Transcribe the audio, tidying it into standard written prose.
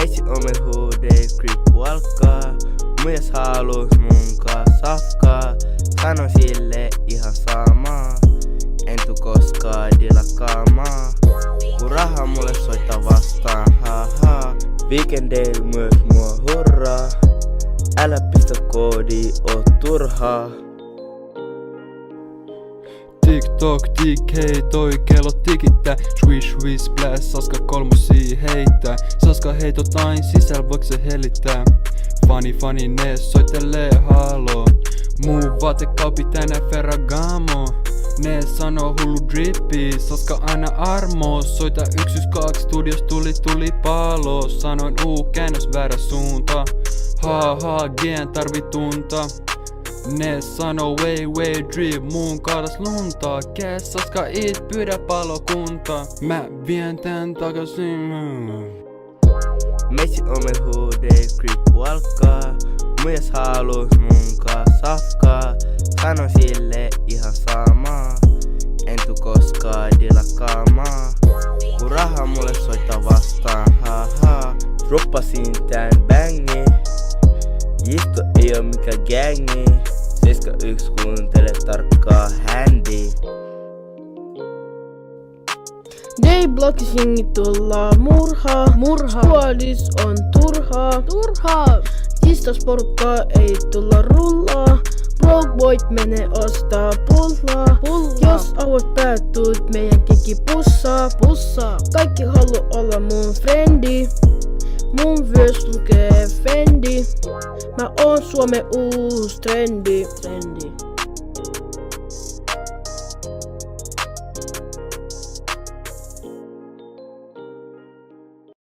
Messi on meil huudei creepwalkaa. Mies halus munkaan safkaa. Sano sille ihan samaa. En tuu koskaan dilakaamaan. Kun raha mulle soittaa vastaan, haha. Weekendeil myös mua hurraa. Älä pistä koodi, oo turhaa. TikTok, tik, hei toi kello tikittää. Swish, swish, splash, Saska kolmosia heittää. Saska heitotain sisällä, voiko se hellittää? Fani, ne soittelee halo. Muu vaatekauppi tänään Ferragamo. Ne sanoo hullu drippi, Saska aina armo. Soita 112, studios tuli palo. Sanoin käännös väärä suunta. Gen tarvii tunta. Ne sanoo way drip, muun kaadas lunta. Käs Saska it, pyydä palokunta. Mä vien tän takaisin. Messi on meil huudei creepwalkaa. Mies halus munkaan safkaa. Sano sille ihan samaa. En tuu koskaan dilakaamaan. Kun raha mulle soittaa vastaan, haha. Droppasin tän bängi. Jisto ei oo mikä gängi. 71 kuuntele tarkkaa händiä. D-Blockis jengi tullaa murhaa. Puolis on turhaa. Jistas porukkaa ei tulla rullaa. Broke boyt menee ostaa pullaa. Jos avot päät tuut meidän kiki pussaa. Kaikki haluu olla mun frendi. Mun vyös lukee Fendi. Mä oon Suomen uus trendi.